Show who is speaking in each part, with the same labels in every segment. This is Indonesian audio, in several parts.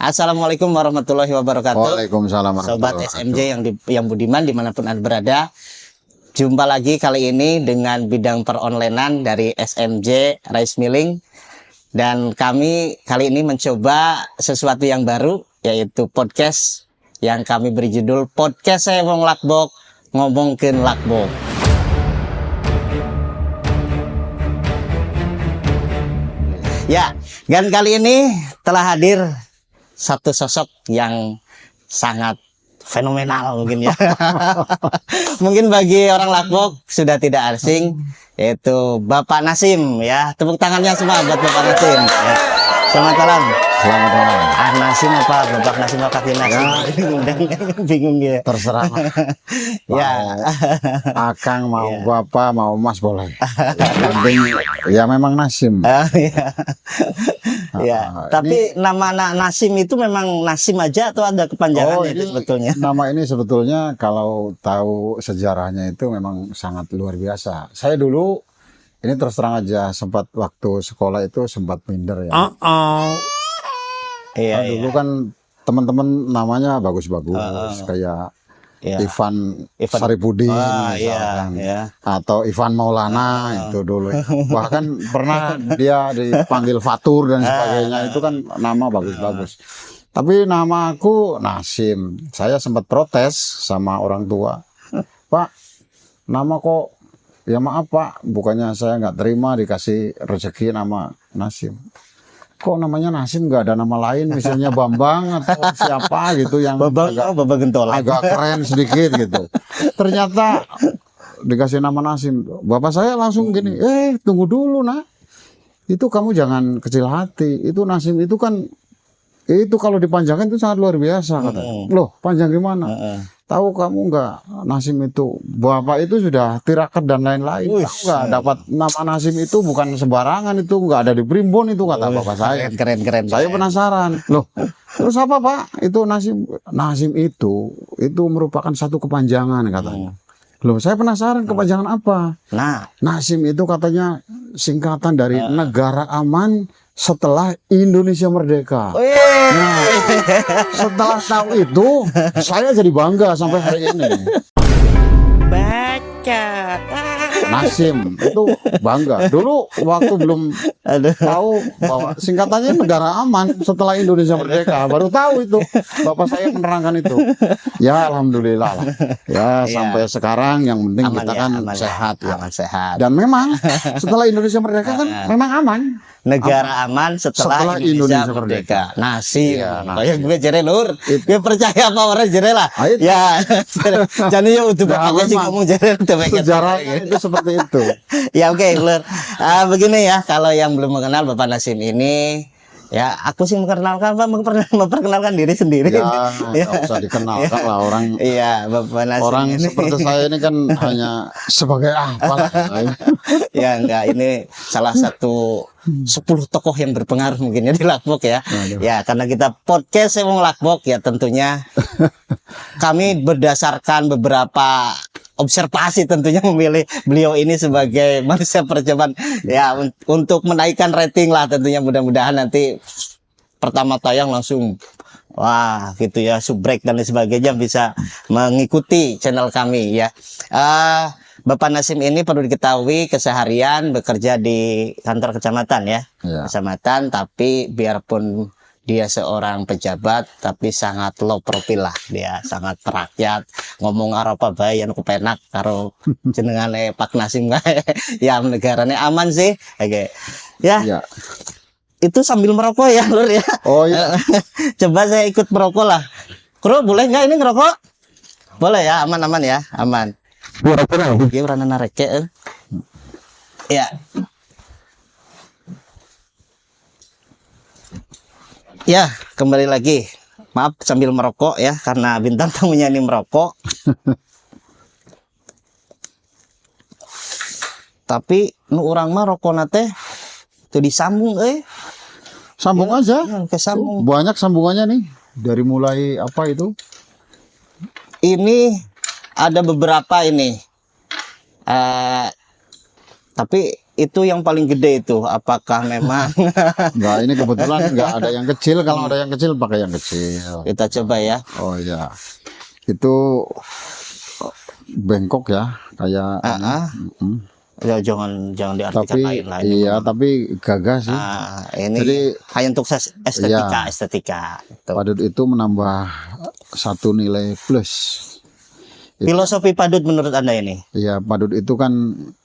Speaker 1: Assalamualaikum warahmatullahi wabarakatuh.
Speaker 2: Waalaikumsalam
Speaker 1: Sobat
Speaker 2: warahmatullahi
Speaker 1: SMJ yang budiman dimanapun Anda berada. Jumpa lagi kali ini dengan bidang peronlinean dari SMJ Rice Milling. Dan kami kali ini mencoba sesuatu yang baru, yaitu podcast yang kami beri judul Podcast Saya Wong Lakbok Ngomongkeun Lakbok. Ya, dan kali ini telah hadir satu sosok yang sangat fenomenal mungkin ya. Mungkin bagi orang Lakbok sudah tidak asing, yaitu Bapak Nasim ya. Tepuk tangannya semua buat Bapak Nasim ya. Selamat malam.
Speaker 2: Selamat malam.
Speaker 1: Nasim apa? Bapak Nasim apa Kaki Nasim? Bingung dia.
Speaker 2: Terserah.
Speaker 1: Ya.
Speaker 2: Akang mau bapak mau mas boleh. Ya memang Nasim.
Speaker 1: Ya. Tapi nama anak Nasim itu memang Nasim aja atau ada kepanjangannya itu sebetulnya?
Speaker 2: Nama ini sebetulnya kalau tahu sejarahnya itu memang sangat luar biasa. Saya dulu ini terus terang aja sempat waktu sekolah itu sempat minder ya.
Speaker 1: Iya,
Speaker 2: dulu kan teman-teman namanya bagus-bagus kayak Ivan Saripudin misalkan, atau Ivan Maulana itu dulu. Bahkan pernah dia dipanggil Fatur dan sebagainya, itu kan nama bagus-bagus. Tapi nama aku Nasim. Saya sempat protes sama orang tua, Pak, nama kok, ya maaf Pak, bukannya saya nggak terima dikasih rezeki nama Nasim. Kok namanya Nasim, nggak ada nama lain misalnya Bambang atau siapa gitu yang
Speaker 1: Bambang Gentola
Speaker 2: agak keren sedikit gitu. Ternyata dikasih nama Nasim. Bapak saya langsung gini, tunggu dulu nak, itu kamu jangan kecil hati, itu Nasim itu kan itu kalau dipanjangkan itu sangat luar biasa kata. Loh, panjang gimana? Tahu kamu nggak, Nasim itu bapak itu sudah tirakat dan lain-lain. Tahu nggak, dapat nama Nasim itu bukan sembarangan, itu nggak ada di primbon itu kata bapak saya.
Speaker 1: Keren.
Speaker 2: Saya penasaran. Loh, terus apa Pak? Itu Nasim itu merupakan satu kepanjangan katanya. Loh, saya penasaran kepanjangan apa?
Speaker 1: Nah,
Speaker 2: Nasim itu katanya singkatan dari Negara Aman Setelah Indonesia Merdeka. Nah, setelah tahu itu, saya jadi bangga sampai hari ini.
Speaker 1: Baca.
Speaker 2: Nasim itu bangga. Dulu waktu belum tahu bahwa singkatannya Negara Aman Setelah Indonesia Merdeka, baru tahu itu. Bapak saya menerangkan itu. Ya alhamdulillah lah. Ya sampai sekarang yang penting kita kan sehat ya.
Speaker 1: Sehat.
Speaker 2: Dan memang setelah Indonesia Merdeka kan memang aman.
Speaker 1: Negara aman setelah Indonesia Merdeka. Nasim. Kayak gue jere lur. Gue percaya apa orang jere lah. Ya. Jadi ya udah bapaknya sih ngomong jere.
Speaker 2: Sejarahnya itu seperti itu.
Speaker 1: Ya oke lur. Begini ya, kalau yang belum mengenal Bapak Nasim ini, ya aku sih memperkenalkan diri sendiri.
Speaker 2: Ya, nggak usah dikenalkan lah orang.
Speaker 1: Iya, Bapak Nasim.
Speaker 2: Orang seperti saya ini kan hanya sebagai apa?
Speaker 1: Ya enggak, ini salah satu 10 tokoh yang berpengaruh mungkin ya di Lakbok ya. Ya, karena kita podcast Saya Wong Lakbok ya, tentunya kami berdasarkan beberapa observasi tentunya memilih beliau ini sebagai manusia percobaan ya untuk menaikkan rating lah tentunya. Mudah-mudahan nanti pertama tayang langsung wah gitu ya, subrek dan lain sebagainya bisa mengikuti channel kami ya. Bapak Nasim ini perlu diketahui keseharian bekerja di kantor kecamatan ya. Kecamatan, tapi biarpun dia seorang pejabat tapi sangat low profile lah, dia sangat rakyat, ngomong apa bae yen kepenak karo jenengane Pak Nasim ya, negarane aman sih. Oke. Ya. Itu sambil merokok ya lur ya. Oh iya. Coba saya ikut merokok lah. Bro, boleh nggak ini ngerokok? Boleh ya, aman ya, aman. Dia orang nareke. Ya. Ya, kembali lagi. Maaf sambil merokok ya, karena bintang tamunya ini merokok. Tapi nu orang mah rokok nate tuh disambung
Speaker 2: Sambung aja.
Speaker 1: Kesambung.
Speaker 2: Banyak sambungannya nih. Dari mulai apa itu?
Speaker 1: Ini ada beberapa ini. Tapi itu yang paling gede itu, apakah memang?
Speaker 2: Enggak, ini kebetulan enggak ada yang kecil. Kalau ada yang kecil pakai yang kecil.
Speaker 1: Kita coba ya.
Speaker 2: Oh iya, itu bengkok ya, kayak.
Speaker 1: Ya, jangan diartikan
Speaker 2: Tapi
Speaker 1: lain-lain.
Speaker 2: iya, tapi gagah sih.
Speaker 1: Ini
Speaker 2: Jadi
Speaker 1: hanya untuk estetika. Tuh.
Speaker 2: Padut itu menambah satu nilai plus.
Speaker 1: Filosofi padut menurut Anda ini?
Speaker 2: Iya, padut itu kan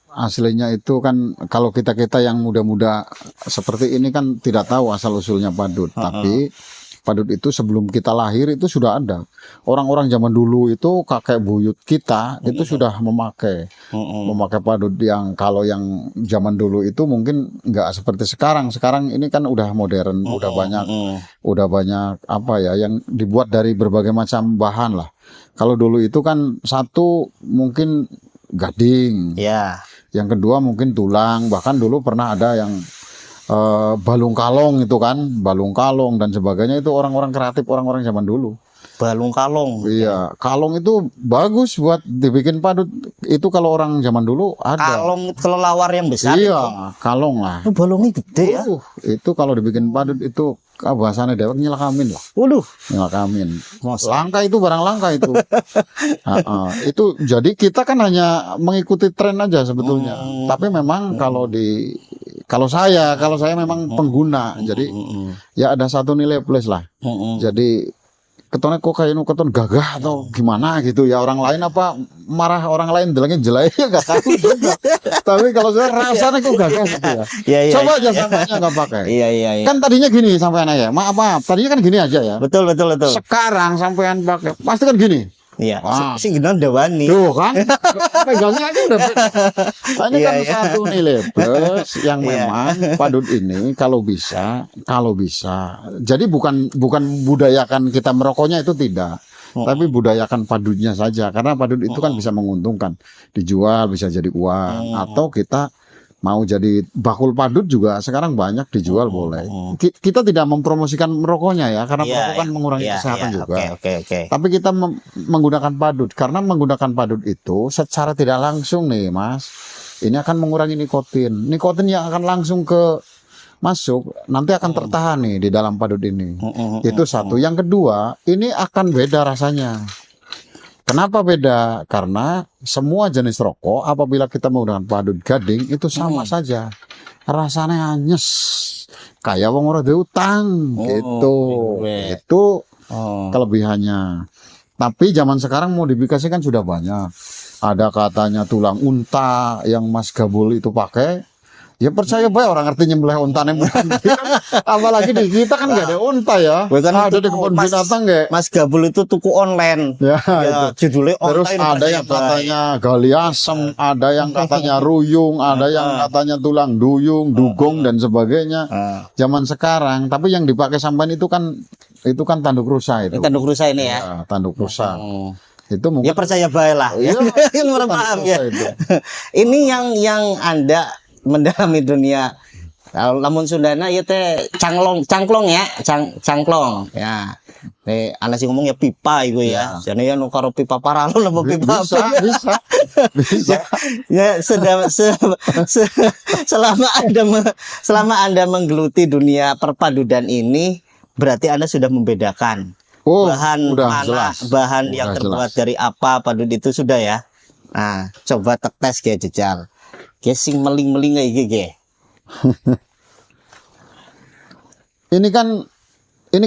Speaker 2: aslinya itu kan, kalau kita yang muda-muda seperti ini kan tidak tahu asal usulnya padut. Tapi padut itu sebelum kita lahir itu sudah ada. Orang-orang zaman dulu itu kakek buyut kita itu sudah memakai padut, yang kalau yang zaman dulu itu mungkin nggak seperti sekarang. Sekarang ini kan udah modern, udah banyak apa ya yang dibuat dari berbagai macam bahan lah. Kalau dulu itu kan satu mungkin gading, yang kedua mungkin tulang, bahkan dulu pernah ada yang balung kalong itu kan, balung kalong dan sebagainya, itu orang-orang kreatif, orang-orang zaman dulu.
Speaker 1: Balung kalong.
Speaker 2: Iya, kalong itu bagus buat dibikin padut. Itu kalau orang zaman dulu ada.
Speaker 1: Kalong kelelawar yang besar.
Speaker 2: Iya,
Speaker 1: itu.
Speaker 2: Kalong lah.
Speaker 1: Itu balungnya gede ya.
Speaker 2: Itu kalau dibikin padut itu bahasanya dewek nyelakamin lah. Nyelakamin. Langka itu, barang langka itu. Itu jadi kita kan hanya mengikuti tren aja sebetulnya. Tapi memang kalau saya memang pengguna, jadi ya ada satu nilai plus lah. Jadi ketonnya kok kayak keton gagah atau gimana gitu ya, orang lain apa marah orang lain bilangnya jelek ya nggak tahu juga. Tapi kalau saya rasanya kok gagah gitu ya. Coba aja samanya nggak pakai.
Speaker 1: Iya.
Speaker 2: Kan tadinya gini sampean ya, maaf tadinya kan gini aja ya.
Speaker 1: Betul.
Speaker 2: Sekarang sampean pakai pasti kan gini.
Speaker 1: Iya, sih gini udah wani.
Speaker 2: Tuh kan, pegangnya aja udah. Ini kan satu nilai plus yang memang padut ini kalau bisa. Jadi bukan budayakan kita merokoknya, itu tidak. Tapi budayakan padutnya saja, karena padut itu kan bisa menguntungkan, dijual bisa jadi uang, atau kita mau jadi bakul padut juga sekarang banyak dijual, boleh. Kita tidak mempromosikan merokoknya ya, karena merokok kan mengurangi kesehatan juga. Tapi kita menggunakan padut, karena menggunakan padut itu secara tidak langsung nih Mas, ini akan mengurangi nikotin. Nikotin yang akan langsung masuk nanti akan tertahan nih di dalam padut ini. Itu satu. Yang kedua, ini akan beda rasanya. Kenapa beda? Karena semua jenis rokok apabila kita menggunakan padut gading itu sama saja. Rasanya anyes. Kayak wong ora duwe utang gitu. Itu kelebihannya. Tapi zaman sekarang modifikasi kan sudah banyak. Ada katanya tulang unta yang Mas Gabul itu pakai. Ya percaya bae orang ngerti nyembelih unta nih. Apalagi di kita kan nggak ada unta ya.
Speaker 1: Bukan
Speaker 2: ada di kebun binatang nggak?
Speaker 1: Mas Gabul itu tuku online.
Speaker 2: Ya
Speaker 1: judulnya online.
Speaker 2: Terus ada yang katanya gali asem, ada yang katanya ruyung, ada yang katanya tulang duyung, dugong dan sebagainya. Zaman sekarang, tapi yang dipakai sampean itu kan tanduk rusa itu.
Speaker 1: Tanduk rusa ini ya.
Speaker 2: Tanduk rusa. Itu mungkin.
Speaker 1: Ya percaya bae lah. Ya. Yang paham ya. Ini yang Anda mendalami dunia, namun Sundana ya teh cangklong ya, cangklong ya. Anak sih ngomong ya pipa itu ya. Jadi ya nu karo pipa paralon apa pipa
Speaker 2: bisa.
Speaker 1: Ya selama Anda menggeluti dunia perpaduan ini, berarti Anda sudah membedakan bahan mana, bahan yang terbuat dari apa padut itu sudah ya. Nah, coba tes ya jejal. Sing meling-meling kayak gini.
Speaker 2: Ini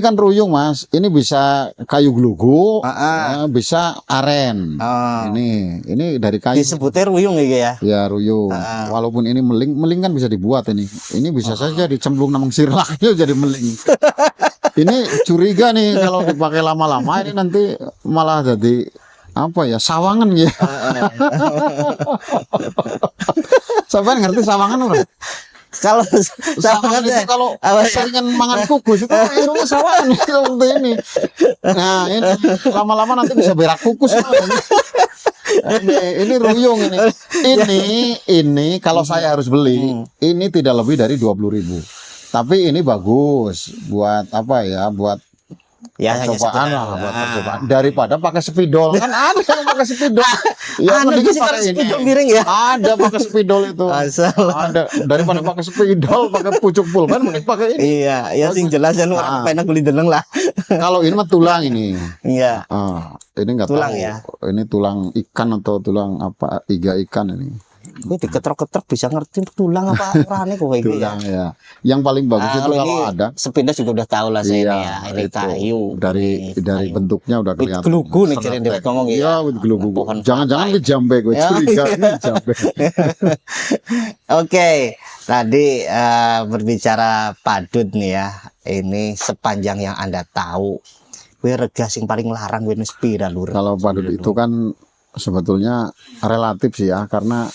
Speaker 2: kan ruyung Mas. Ini bisa kayu glugu, bisa aren. Ini dari kayu.
Speaker 1: Disebutnya ruyung ya?
Speaker 2: Ya ruyung. Walaupun ini meling kan bisa dibuat ini. Ini bisa saja dicemplung nang sirah jadi meling. Ini curiga nih kalau dipakai lama-lama ini nanti malah jadi apa ya, sawangan ya. Sampai ngerti sawangan orang?
Speaker 1: Kalau
Speaker 2: sawangan itu kalau seringan mangan kukus itu irungnya sawangan seperti ini. Nah ini lama-lama nanti bisa berak kukus. Ini ruyung ini. Ini kalau saya harus beli, ini tidak lebih dari 20.000. Tapi ini bagus buat apa ya? Buat
Speaker 1: Ya, hanya
Speaker 2: percobaan
Speaker 1: sekedar.
Speaker 2: lah buat percobaan daripada pakai spidol kan ada yang pakai spidol ya
Speaker 1: Ada
Speaker 2: mending
Speaker 1: sih
Speaker 2: pakai ini
Speaker 1: spidol miring ya.
Speaker 2: ada pakai spidol itu
Speaker 1: Asal.
Speaker 2: ada daripada pakai spidol pakai pucuk pulpen mending pakai ini
Speaker 1: Iya, ya sing jelas kan orang penak beli deleng lah.
Speaker 2: kalau ini mah tulang ini
Speaker 1: Iya.
Speaker 2: ini nggak
Speaker 1: Tulang
Speaker 2: tahu
Speaker 1: ya?
Speaker 2: ini tulang ikan atau tulang apa iga ikan ini
Speaker 1: Gue diketrok-ketrok bisa ngerti tulang apa orangnya kowe iki ya.
Speaker 2: tulang ya yang paling bagus itu
Speaker 1: Kalau
Speaker 2: kalau
Speaker 1: ini
Speaker 2: ada
Speaker 1: sepeda juga udah tahu lah saya
Speaker 2: iya,
Speaker 1: ini ya. Ini
Speaker 2: itu.
Speaker 1: kayu.
Speaker 2: dari
Speaker 1: Kayu.
Speaker 2: bentuknya udah
Speaker 1: Wit
Speaker 2: kelihatan
Speaker 1: gelugu nih jadi
Speaker 2: Senetek.
Speaker 1: ngomong ya.
Speaker 2: Iya, wit gelugu.
Speaker 1: Pohon
Speaker 2: Jangan-jangan
Speaker 1: papai.
Speaker 2: ke jambe gue
Speaker 1: Ya.
Speaker 2: curiga ini jambe.
Speaker 1: Oke, tadi berbicara padut nih ya. Ini sepanjang yang Anda tahu, gue rega sing paling larang gue pira lur.
Speaker 2: Kalau padut itu kan sebetulnya relatif sih ya karena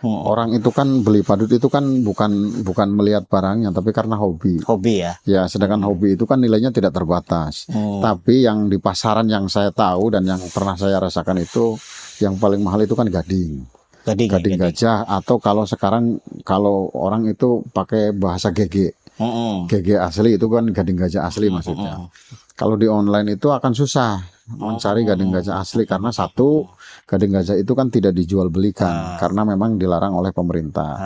Speaker 2: orang itu kan beli padut itu kan bukan melihat barangnya tapi karena hobi.
Speaker 1: Hobi ya.
Speaker 2: Ya, sedangkan hobi itu kan nilainya tidak terbatas. Tapi yang di pasaran yang saya tahu dan yang pernah saya rasakan itu yang paling mahal itu kan gading. Gading gajah atau kalau sekarang kalau orang itu pakai bahasa GG. GG asli itu kan gading gajah asli maksudnya. Kalau di online itu akan susah mencari gading gajah asli karena satu gading gajah itu kan tidak dijual belikan karena memang dilarang oleh pemerintah.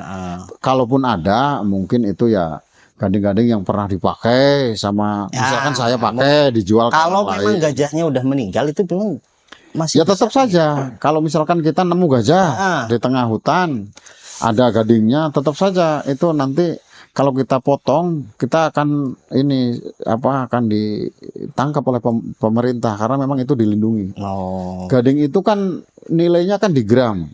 Speaker 2: Kalaupun ada mungkin itu ya gading-gading yang pernah dipakai sama misalkan saya pakai dijual ke
Speaker 1: Kalau
Speaker 2: orang
Speaker 1: memang
Speaker 2: lain.
Speaker 1: gajahnya udah meninggal itu memang masih
Speaker 2: Ya tetap saja kalau misalkan kita nemu gajah di tengah hutan ada gadingnya tetap saja itu nanti kalau kita potong kita akan ini akan ditangkap oleh pemerintah karena memang itu dilindungi. Gading itu kan nilainya kan di gram.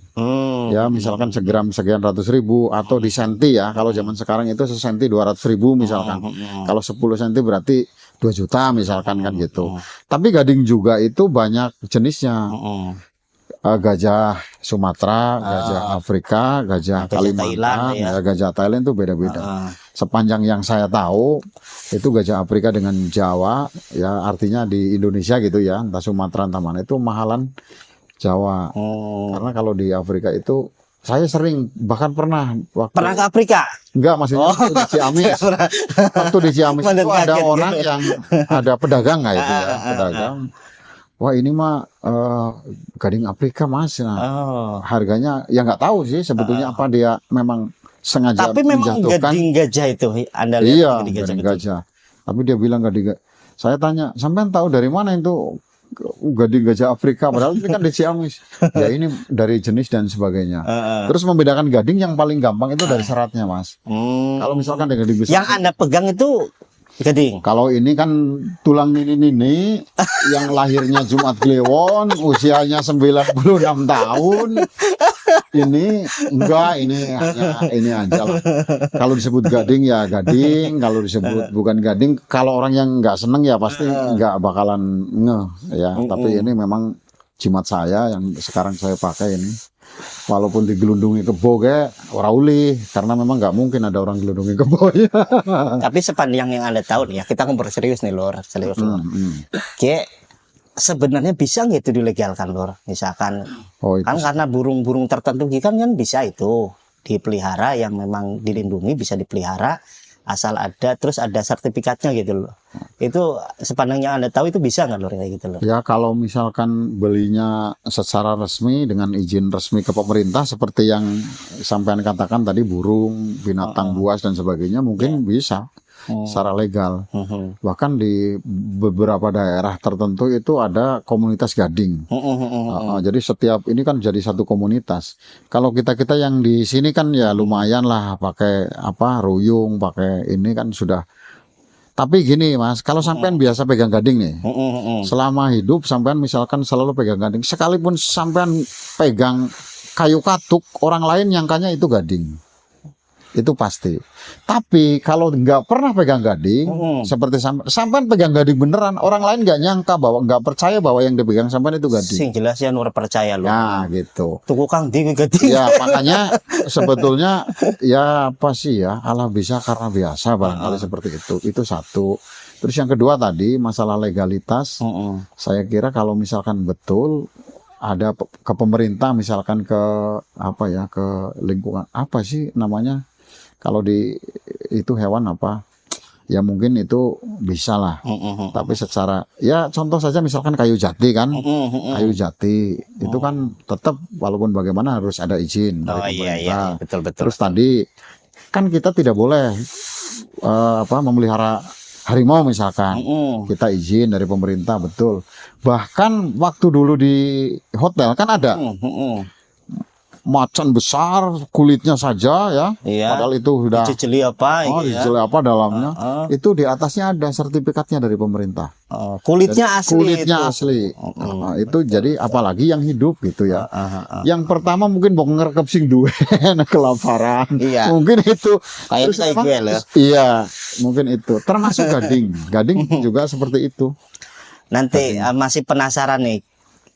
Speaker 2: Ya misalkan segram sekian ratus ribu atau di senti ya. Kalau zaman sekarang itu sesenti 200.000 misalkan. Kalau 10 senti berarti 2 juta misalkan kan gitu. Tapi gading juga itu banyak jenisnya. Gajah Sumatera, gajah Afrika, gajah Kalimantan,
Speaker 1: Thailand,
Speaker 2: gajah Thailand itu beda-beda. Sepanjang yang saya tahu itu gajah Afrika dengan Jawa, ya artinya di Indonesia gitu ya, entah Sumatera entah mana itu mahalan Jawa. Karena kalau di Afrika itu saya sering bahkan pernah
Speaker 1: ke Afrika.
Speaker 2: Enggak, maksudnya waktu di Ciamis. Waktu di Ciamis itu ada orang yang ada pedagang nggak itu ya, pedagang. Wah ini mah gading Afrika mas, harganya ya nggak tahu sih sebetulnya apa dia memang sengaja
Speaker 1: tapi memang
Speaker 2: menjatuhkan.
Speaker 1: Gading gajah itu Anda lihat
Speaker 2: Iya,
Speaker 1: gading
Speaker 2: gajah. Tapi dia bilang gading. Saya tanya, sampean tahu dari mana itu gading gajah Afrika? Padahal ini kan di Ciamis. Ya ini dari jenis dan sebagainya. Terus membedakan gading yang paling gampang itu dari seratnya mas. Kalau misalkan ada gading besar.
Speaker 1: Yang Anda pegang itu gading.
Speaker 2: Kalau ini kan tulang nini yang lahirnya Jumat Kliwon, usianya 96 tahun. Ini enggak, ini aja lah. Kalau disebut gading ya gading, kalau disebut bukan gading, kalau orang yang enggak seneng ya pasti enggak bakalan ngeh ya. Tapi ini memang jimat saya yang sekarang saya pakai ini. Walaupun digelundungi kebo ora uli karena memang nggak mungkin ada orang gelundungi kebo ya.
Speaker 1: Tapi sepanjang yang Anda tahu nih ya, kita ngobrol serius nih lor, serius lor. Kayak sebenarnya bisa nggak itu dilegalkan lor? Misalkan kan karena burung-burung tertentu kan bisa itu dipelihara yang memang dilindungi bisa dipelihara asal ada terus ada sertifikatnya gitu loh. Itu sepanjangnya Anda tahu itu bisa nggak lor kayak gitu loh?
Speaker 2: Ya kalau misalkan belinya secara resmi dengan izin resmi ke pemerintah seperti yang sampean katakan tadi burung, binatang buas dan sebagainya mungkin bisa secara legal. Bahkan di beberapa daerah tertentu itu ada komunitas gading. Jadi setiap ini kan jadi satu komunitas. Kalau kita yang di sini kan ya lumayan lah pakai ruyung, pakai ini kan sudah. Tapi gini mas, kalau sampean biasa pegang gading nih, selama hidup sampean misalkan selalu pegang gading, sekalipun sampean pegang kayu katuk, orang lain nyangkanya itu gading. Itu pasti. Tapi kalau nggak pernah pegang gading, seperti sampean pegang gading beneran, orang lain nggak percaya bahwa yang dipegang sampean itu gading.
Speaker 1: Sing jelas ya nur percaya loh.
Speaker 2: Ya gitu.
Speaker 1: Tuku kang di gading.
Speaker 2: Ya makanya sebetulnya ya apa sih ya, Allah bisa karena biasa barangkali seperti itu. Itu satu. Terus yang kedua tadi masalah legalitas. Saya kira kalau misalkan betul ada ke pemerintah misalkan ke ke lingkungan apa sih namanya? Kalau di itu hewan ya mungkin itu bisa lah. Tapi secara ya contoh saja misalkan kayu jati kan, kayu jati itu kan tetap walaupun bagaimana harus ada izin dari pemerintah.
Speaker 1: Iya, betul.
Speaker 2: Terus tadi kan kita tidak boleh memelihara harimau misalkan, kita izin dari pemerintah betul. Bahkan waktu dulu di hotel kan ada macan besar kulitnya saja ya, padahal itu sudah
Speaker 1: dicicili apa,
Speaker 2: dicicili apa dalamnya, itu di atasnya ada sertifikatnya dari pemerintah.
Speaker 1: Kulitnya asli.
Speaker 2: Kulitnya asli. Nah, itu jadi apalagi yang hidup gitu ya. Yang pertama mungkin mau ngerekep sing duwe kelaparan. Mungkin itu.
Speaker 1: Kayak
Speaker 2: iya, mungkin itu. Termasuk gading. Gading juga seperti itu.
Speaker 1: Nanti masih penasaran nih.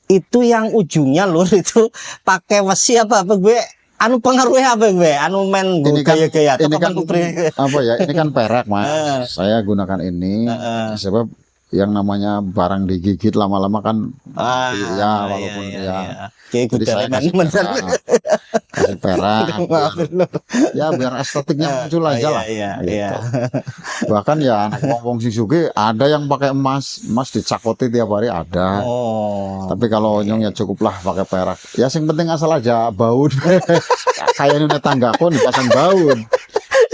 Speaker 1: Itu yang ujungnya lur itu pakai wesi apa gue? Anu pengaruhnya apa gue? Anu men gaya-gaya atau
Speaker 2: ini kan apa ya? Ini kan perak Mas. Saya gunakan ini sebab yang namanya barang digigit lama-lama kan walaupun
Speaker 1: jadi saya
Speaker 2: kasih perak ya biar estetiknya muncul aja lah gitu. Bahkan ya anak wong sing sugih ada yang pakai emas dicakoti tiap hari ada. Tapi kalau nyong ya cukuplah pakai perak ya, sing penting asal aja baut kayak ini tanggaku dipasang baut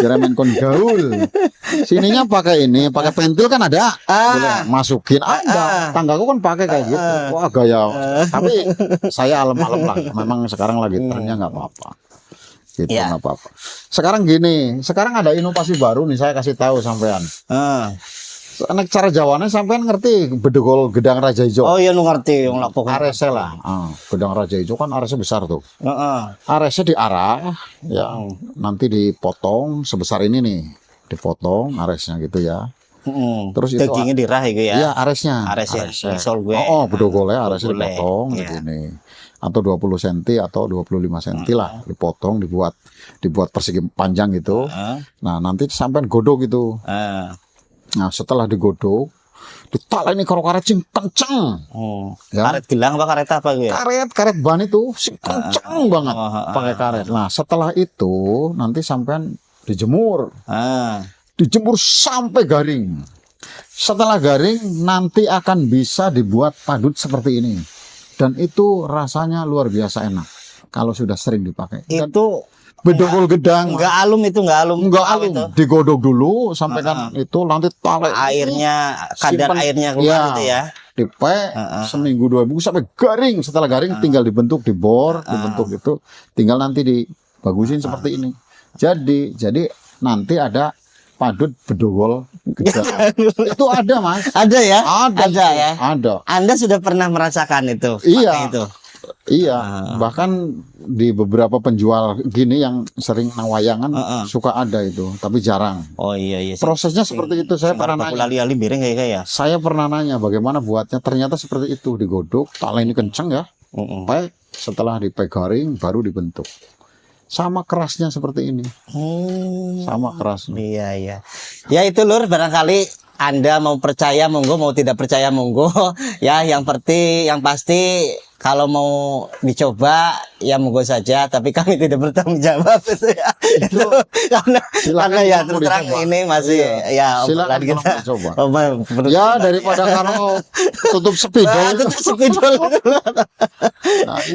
Speaker 2: jeremen kon gaul. Sininya pakai ini, pakai pentil kan ada. Boleh masukin ada. Tanggaku kan pakai kayak gitu. Wah, gaya. Tapi saya alam-alam lah. Memang sekarang lagi trennya nggak apa-apa. Gitu nggak apa-apa. Sekarang gini, sekarang ada inovasi baru nih saya kasih tahu sampean. Nek cara Jawane sampean ngerti bedogol gedang Raja Ijo?
Speaker 1: Oh iya nu ngerti wong lapok.
Speaker 2: Aresnya lah. Gedang Raja Ijo kan aresnya besar tuh. Aresnya diarah ya. Nanti dipotong sebesar ini nih. Dipotong aresnya gitu ya. Terus itu
Speaker 1: dagingnya dirah gitu ya.
Speaker 2: Iya, aresnya.
Speaker 1: Misol gue.
Speaker 2: bedogolnya aresnya dipotong begini. Atau 20 cm atau 25 cm lah dipotong dibuat persegi panjang gitu. Nah, nanti sampean godok gitu. Nah, setelah digodok, ditaleni karo karet sing kenceng.
Speaker 1: Karet gelang apa karet apa gitu?
Speaker 2: Karet ban itu sing kenceng banget pakai karet. Nah, setelah itu nanti sampean dijemur. Dijemur sampai garing. Setelah garing nanti akan bisa dibuat padut seperti ini. Dan itu rasanya luar biasa enak kalau sudah sering dipakai.
Speaker 1: Itu
Speaker 2: bedogol gedang
Speaker 1: enggak alum itu.
Speaker 2: Digodok dulu sampai kan itu nanti tarik
Speaker 1: airnya kadar airnya keluar gitu ya,
Speaker 2: dipe seminggu 2 minggu sampai garing. Setelah garing tinggal dibentuk dibor dibentuk itu tinggal nanti dibagusin seperti ini. Jadi nanti ada padut bedogol gedang. Itu ada Mas,
Speaker 1: ada ya,
Speaker 2: ada.
Speaker 1: Anda sudah pernah merasakan itu?
Speaker 2: Iya, bahkan di beberapa penjual gini yang sering nawayangan suka ada itu, tapi jarang.
Speaker 1: Oh iya.
Speaker 2: Prosesnya seperti itu. Saya pernah nanya.
Speaker 1: Lali-lali miring kayak ya.
Speaker 2: Saya pernah nanya bagaimana buatnya. Ternyata seperti itu, digodok, taleni kenceng ya. Setelah dipegaring baru dibentuk. Sama kerasnya seperti ini. Sama kerasnya.
Speaker 1: Iya. Ya itu lur, barangkali Anda mau percaya monggo, mau tidak percaya monggo. Ya, yang pasti kalau mau dicoba ya monggo saja, tapi kami tidak bertanggung jawab itu ya. Itu karena ya terus terang ini masih ya
Speaker 2: silakan
Speaker 1: kita
Speaker 2: coba. Ya daripada kalau tutup spidol.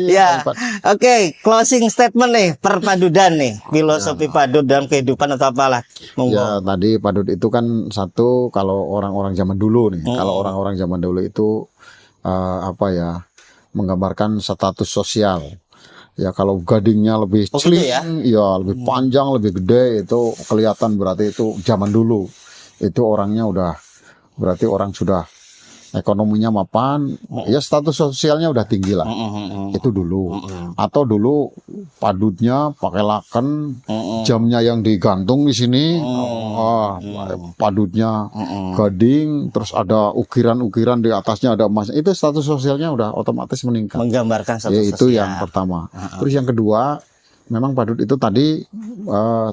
Speaker 1: Ya. Oke, closing statement nih perpadudan nih, filosofi padut dalam kehidupan atau apalah. Monggo.
Speaker 2: Ya, tadi padut itu kan satu kalau orang-orang zaman dulu nih. Kalau orang-orang zaman dulu itu menggambarkan status sosial. Ya kalau gadingnya lebih celing, ya lebih panjang, lebih gede, itu kelihatan berarti itu zaman dulu. Itu orangnya berarti orang sudah ekonominya mapan, ya status sosialnya udah tinggi lah. Itu dulu. Atau dulu padutnya pakai laken, jamnya yang digantung di sini, padutnya gading, terus ada ukiran-ukiran di atasnya ada emasnya. Itu status sosialnya udah otomatis meningkat.
Speaker 1: Menggambarkan status
Speaker 2: ya, itu
Speaker 1: sosial.
Speaker 2: yang pertama. Terus yang kedua, memang padut itu tadi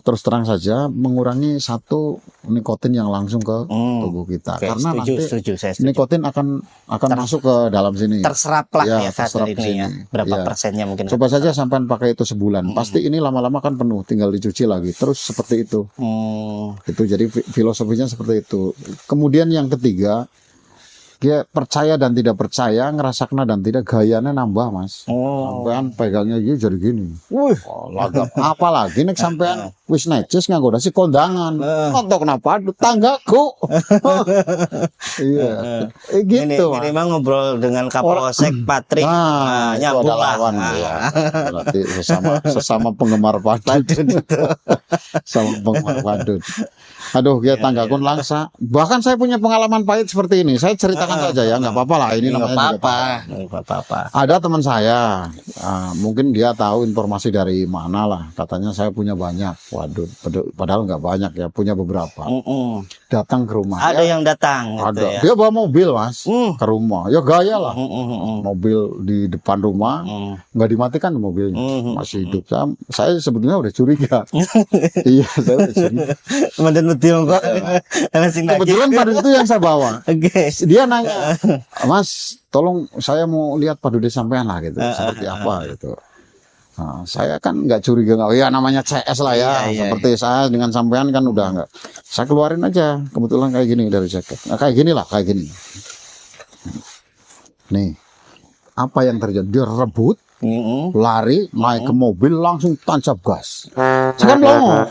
Speaker 2: terus terang saja mengurangi satu nikotin yang langsung ke tubuh kita.
Speaker 1: Oke,
Speaker 2: Karena
Speaker 1: setuju, saya setuju.
Speaker 2: nikotin akan masuk ke dalam sini.
Speaker 1: Terserap lah ya
Speaker 2: terserap
Speaker 1: saat ini ya. Berapa persennya mungkin.
Speaker 2: Coba saja sampai pakai itu sebulan. Pasti ini lama-lama kan penuh, tinggal dicuci lagi. Terus seperti itu. Itu jadi filosofinya seperti itu. Kemudian yang ketiga, dia percaya dan tidak percaya, ngerasakna dan tidak, gayanya nambah, Mas. Sampean pegangnya gitu jadi gini. Lagap apa lagi nek sampean wis necis nganggo dasi kondangan. Kontok kenapa? Tanggaku. Iya. Gitu.
Speaker 1: Ini memang ngobrol dengan Kapolsek Patrik. Nyambung lah.
Speaker 2: Ya. Berarti sesama penggemar padut. Sama penggemar padut. Aduh, ya tanggaku langsa. Bahkan saya punya pengalaman pahit seperti ini. Saya ceritakan saja ya, nggak apa-apa lah. Ini namanya
Speaker 1: nggak apa-apa.
Speaker 2: Ada teman saya, mungkin dia tahu informasi dari mana lah. Katanya saya punya banyak. Waduh, padahal nggak banyak ya, punya beberapa. Datang ke rumah.
Speaker 1: Ada yang datang.
Speaker 2: Ada.
Speaker 1: Gitu ya.
Speaker 2: Dia bawa mobil, Mas, ke rumah. Ya gaya lah. Mobil di depan rumah, nggak dimatikan mobilnya, masih hidup. Saya sebetulnya udah curiga. Iya, saya udah curiga. Kebetulan pada itu yang saya bawa. Dia nanya, Mas, tolong saya mau lihat padudeh sampean lah gitu, seperti apa gitu. Nah, saya kan nggak curiga, ya namanya CS lah ya, seperti saya dengan sampean kan udah nggak. Saya keluarin aja, kebetulan kayak gini dari jaket. Nah, kayak gini lah, kayak gini. Nih, apa yang terjadi? Dia rebut, lari, naik ke mobil, langsung tancap gas. Saya kan longo.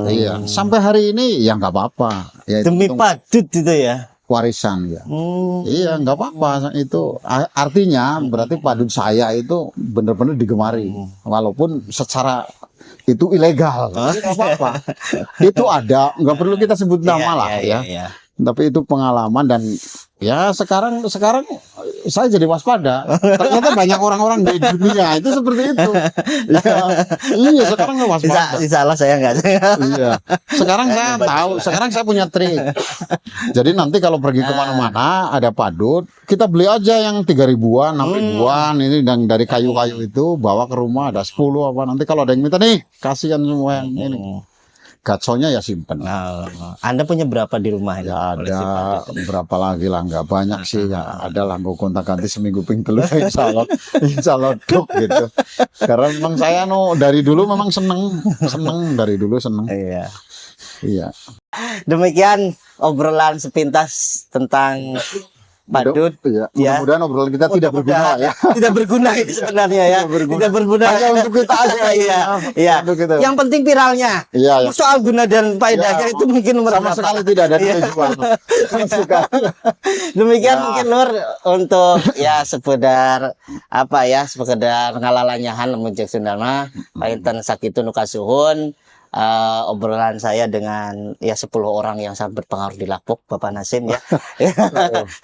Speaker 2: Iya. Sampai hari ini ya nggak apa-apa. Ya,
Speaker 1: demi padut itu ya.
Speaker 2: Warisan ya. Iya, nggak apa-apa. Itu artinya berarti padut saya itu benar-benar digemari. Walaupun secara itu ilegal. Nggak apa-apa. Itu ada, nggak perlu kita sebut nama lah ya. Tapi itu pengalaman dan ya sekarang saya jadi waspada. Ternyata banyak orang-orang di dunia itu seperti itu. Iya, sekarang nggak waspada.
Speaker 1: Salah saya nggak.
Speaker 2: Iya. Sekarang saya tahu. Sekarang saya punya trik. Jadi nanti kalau pergi kemana-mana ada padut, kita beli aja yang 3.000-an, 6.000-an ini dan dari kayu-kayu itu bawa ke rumah ada 10 apa. Nanti kalau ada yang minta nih, kasihan semua yang ini. Gatsonya ya simpen.
Speaker 1: Anda punya berapa di rumah?
Speaker 2: Ya ada berapa lagi lah, nggak banyak sih ya. Ada lah, gue kontak ganti seminggu ping telu insya Allah duk gitu. Karena memang saya dari dulu memang seneng dari dulu seneng. Iya.
Speaker 1: Demikian obrolan sepintas tentang padut.
Speaker 2: Mudah-mudahan obrolan kita tidak berguna ya.
Speaker 1: Tidak berguna itu sebenarnya ya. Tidak berguna.
Speaker 2: Hanya untuk kita aja.
Speaker 1: Iya. Yang penting viralnya. Soal guna dan faedahnya itu mungkin nomor
Speaker 2: sama sekali tidak ada tujuan.
Speaker 1: Demikian mungkin Nur untuk ya sekedar ngalalanyahan lemujek Sundama painten sakitu nukasuhun. Obrolan saya dengan 10 orang yang sangat berpengaruh di Lakpok, Bapak Nasim ya.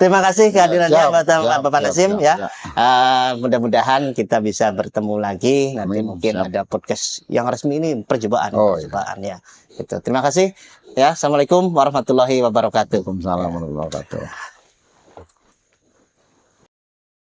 Speaker 1: Terima kasih kehadirannya Bapak Nasim ya. Mudah-mudahan kita bisa bertemu lagi nanti. Mungkin ada podcast yang resmi ini percobaan ya. Gitu. Terima kasih ya. Assalamualaikum warahmatullahi wabarakatuh.
Speaker 2: Waalaikumsalam warahmatullahi wabarakatuh.